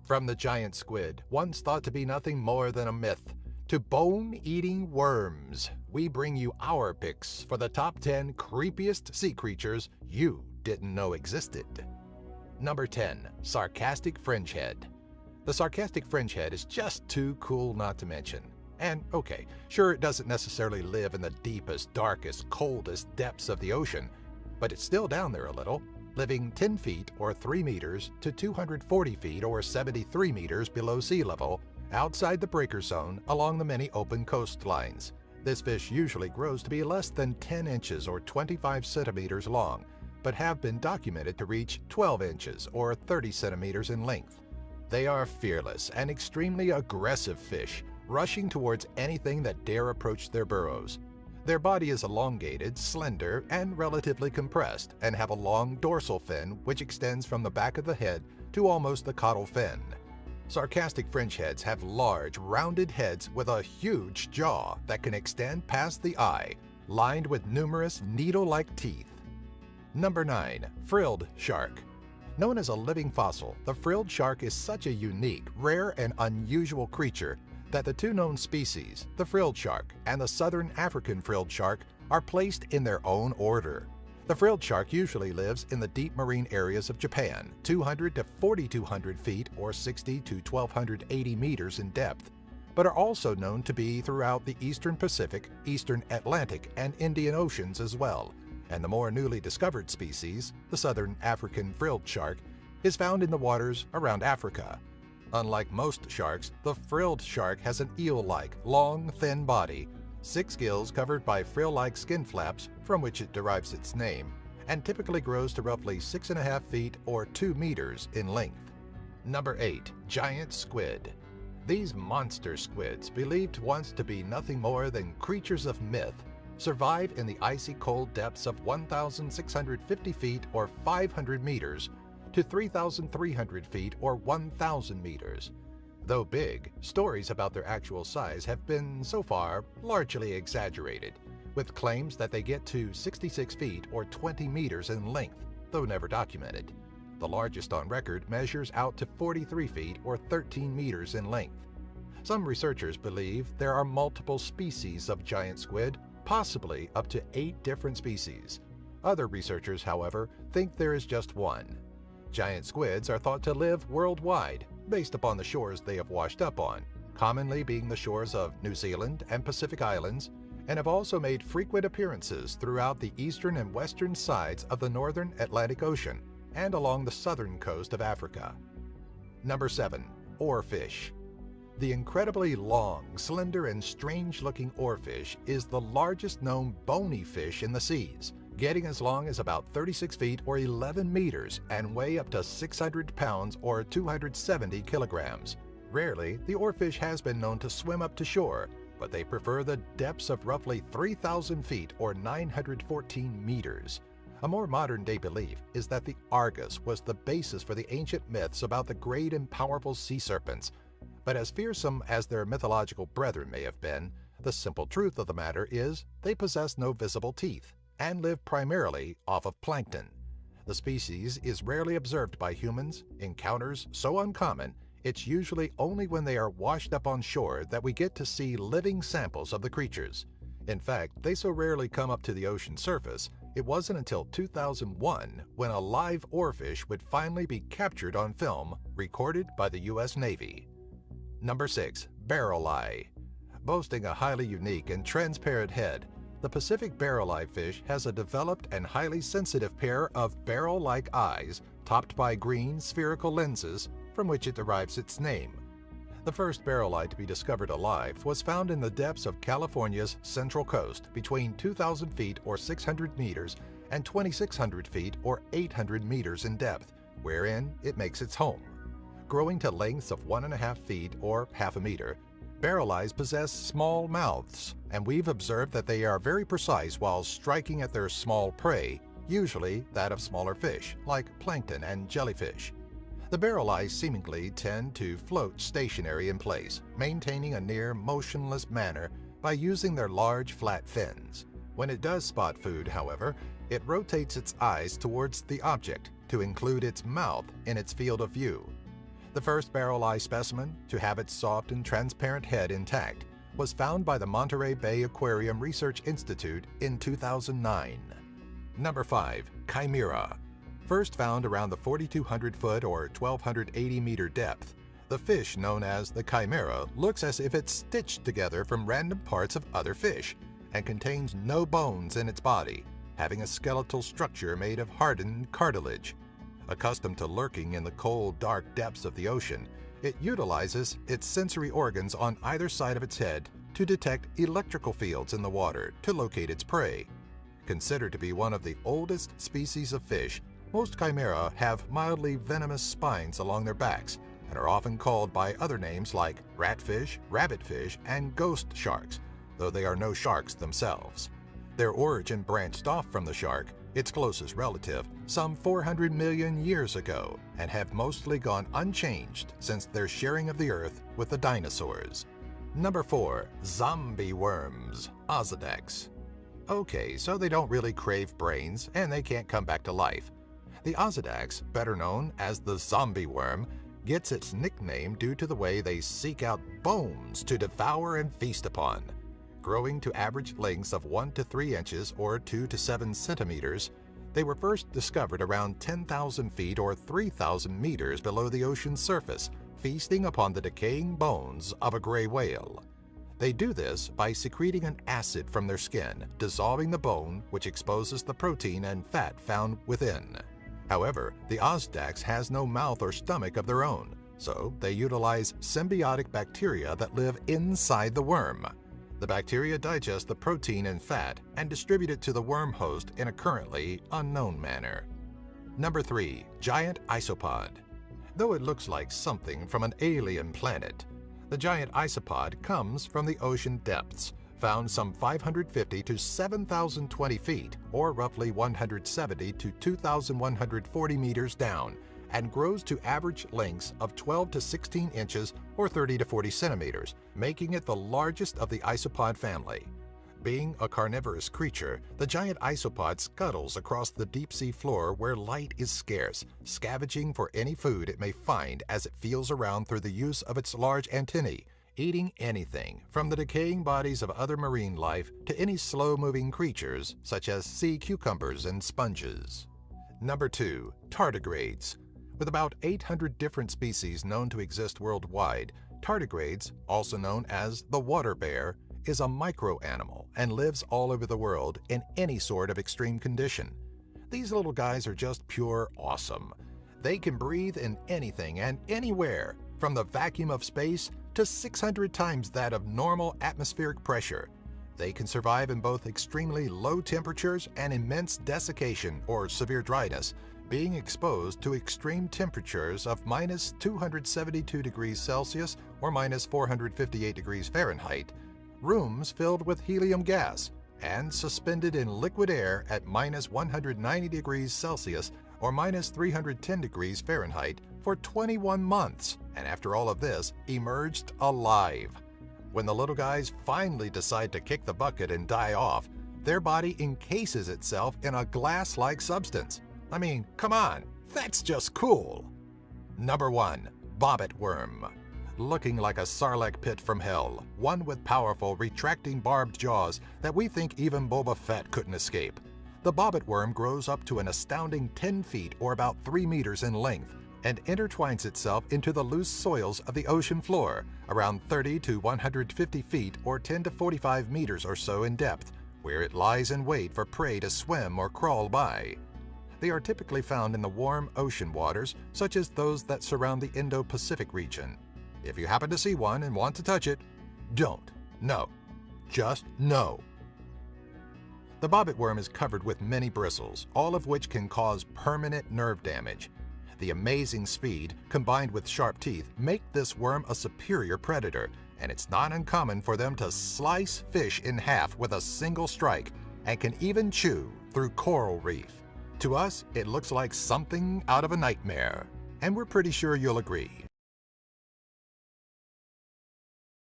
From the giant squid, once thought to be nothing more than a myth, to bone-eating worms, we bring you our picks for the top 10 creepiest sea creatures you didn't know existed. Number 10. Sarcastic Fringehead. The sarcastic fringehead is just too cool not to mention. And okay, sure, it doesn't necessarily live in the deepest, darkest, coldest depths of the ocean, but it's still down there a little, living 10 feet or 3 meters to 240 feet or 73 meters below sea level, outside the breaker zone along the many open coastlines. This fish usually grows to be less than 10 inches or 25 centimeters long, but have been documented to reach 12 inches or 30 centimeters in length. They are fearless and extremely aggressive fish, rushing towards anything that dare approach their burrows. Their body is elongated, slender, and relatively compressed, and have a long dorsal fin which extends from the back of the head to almost the caudal fin. Sarcastic fringeheads have large, rounded heads with a huge jaw that can extend past the eye, lined with numerous needle-like teeth. Number 9. Frilled Shark. Known as a living fossil, the frilled shark is such a unique, rare, and unusual creature that the two known species, the frilled shark and the southern African frilled shark, are placed in their own order. The frilled shark usually lives in the deep marine areas of Japan, 200 to 4,200 feet or 60 to 1,280 meters in depth, but are also known to be throughout the eastern Pacific, eastern Atlantic, and Indian Oceans as well. And the more newly discovered species, the southern African frilled shark, is found in the waters around Africa. Unlike most sharks, the frilled shark has an eel-like, long, thin body, 6 gills covered by frill-like skin flaps from which it derives its name, and typically grows to roughly 6.5 feet or 2 meters in length. Number 8. Giant Squid. These monster squids, believed once to be nothing more than creatures of myth, survive in the icy cold depths of 1,650 feet or 500 meters to 3,300 feet or 1,000 meters. Though big, stories about their actual size have been, so far, largely exaggerated, with claims that they get to 66 feet or 20 meters in length, though never documented. The largest on record measures out to 43 feet or 13 meters in length. Some researchers believe there are multiple species of giant squid, possibly up to 8 different species. Other researchers, however, think there is just one. Giant squids are thought to live worldwide, based upon the shores they have washed up on, commonly being the shores of New Zealand and Pacific Islands, and have also made frequent appearances throughout the eastern and western sides of the northern Atlantic Ocean and along the southern coast of Africa. Number 7. Oarfish. The incredibly long, slender, and strange-looking oarfish is the largest known bony fish in the seas, getting as long as about 36 feet or 11 meters and weigh up to 600 pounds or 270 kilograms. Rarely, the oarfish has been known to swim up to shore, but they prefer the depths of roughly 3,000 feet or 914 meters. A more modern-day belief is that the Argus was the basis for the ancient myths about the great and powerful sea serpents, but as fearsome as their mythological brethren may have been, the simple truth of the matter is they possess no visible teeth and live primarily off of plankton. The species is rarely observed by humans, encounters so uncommon, it's usually only when they are washed up on shore that we get to see living samples of the creatures. In fact, they so rarely come up to the ocean surface, it wasn't until 2001 when a live oarfish would finally be captured on film, recorded by the U.S. Navy. Number 6. Barrel eye. Boasting a highly unique and transparent head, the Pacific barrel eye fish has a developed and highly sensitive pair of barrel-like eyes topped by green spherical lenses from which it derives its name. The first barrel eye to be discovered alive was found in the depths of California's Central Coast between 2,000 feet or 600 meters and 2,600 feet or 800 meters in depth, wherein it makes its home. Growing to lengths of 1.5 feet or half a meter, barrel eyes possess small mouths, and we've observed that they are very precise while striking at their small prey, usually that of smaller fish, like plankton and jellyfish. The barrel eyes seemingly tend to float stationary in place, maintaining a near motionless manner by using their large flat fins. When it does spot food, however, it rotates its eyes towards the object to include its mouth in its field of view. The first barrel eye specimen to have its soft and transparent head intact was found by the Monterey Bay Aquarium Research Institute in 2009. Number 5. Chimera. First found around the 4,200-foot or 1,280-meter depth, the fish known as the chimera looks as if it's stitched together from random parts of other fish and contains no bones in its body, having a skeletal structure made of hardened cartilage. Accustomed to lurking in the cold, dark depths of the ocean, it utilizes its sensory organs on either side of its head to detect electrical fields in the water to locate its prey. Considered to be one of the oldest species of fish, most chimera have mildly venomous spines along their backs and are often called by other names like ratfish, rabbitfish, and ghost sharks, though they are no sharks themselves. Their origin branched off from the shark, its closest relative, some 400 million years ago, and have mostly gone unchanged since their sharing of the earth with the dinosaurs. Number 4. Zombie worms, Osedax. Okay, so they don't really crave brains, and they can't come back to life. The Osedax, better known as the zombie worm, gets its nickname due to the way they seek out bones to devour and feast upon. Growing to average lengths of 1 to 3 inches or 2 to 7 centimeters, they were first discovered around 10,000 feet or 3,000 meters below the ocean's surface, feasting upon the decaying bones of a gray whale. They do this by secreting an acid from their skin, dissolving the bone, which exposes the protein and fat found within. However, the Osedax has no mouth or stomach of their own, so they utilize symbiotic bacteria that live inside the worm. The bacteria digest the protein and fat and distribute it to the worm host in a currently unknown manner. Number 3. Giant isopod. Though it looks like something from an alien planet, the giant isopod comes from the ocean depths, found some 550 to 7,020 feet, or roughly 170 to 2,140 meters down, and grows to average lengths of 12 to 16 inches or 30 to 40 centimeters, making it the largest of the isopod family. Being a carnivorous creature, the giant isopod scuttles across the deep-sea floor where light is scarce, scavenging for any food it may find as it feels around through the use of its large antennae, eating anything from the decaying bodies of other marine life to any slow-moving creatures such as sea cucumbers and sponges. Number 2. Tardigrades. With about 800 different species known to exist worldwide, tardigrades, also known as the water bear, is a micro-animal and lives all over the world in any sort of extreme condition. These little guys are just pure awesome. They can breathe in anything and anywhere, from the vacuum of space to 600 times that of normal atmospheric pressure. They can survive in both extremely low temperatures and immense desiccation or severe dryness, being exposed to extreme temperatures of minus 272 degrees Celsius or minus 458 degrees Fahrenheit, rooms filled with helium gas, and suspended in liquid air at minus 190 degrees Celsius or minus 310 degrees Fahrenheit for 21 months, and after all of this, emerged alive. When the little guys finally decide to kick the bucket and die off, their body encases itself in a glass-like substance. I mean, come on, that's just cool. Number 1. Bobbit worm. Looking like a sarlacc pit from hell, one with powerful retracting barbed jaws that we think even Boba Fett couldn't escape. The bobbit worm grows up to an astounding 10 feet or about 3 meters in length and intertwines itself into the loose soils of the ocean floor, around 30 to 150 feet or 10 to 45 meters or so in depth, where it lies in wait for prey to swim or crawl by. They are typically found in the warm ocean waters, such as those that surround the Indo-Pacific region. If you happen to see one and want to touch it, don't. No. Just no. The bobbit worm is covered with many bristles, all of which can cause permanent nerve damage. The amazing speed, combined with sharp teeth, make this worm a superior predator, and it's not uncommon for them to slice fish in half with a single strike, and can even chew through coral reef. To us, it looks like something out of a nightmare, and we're pretty sure you'll agree.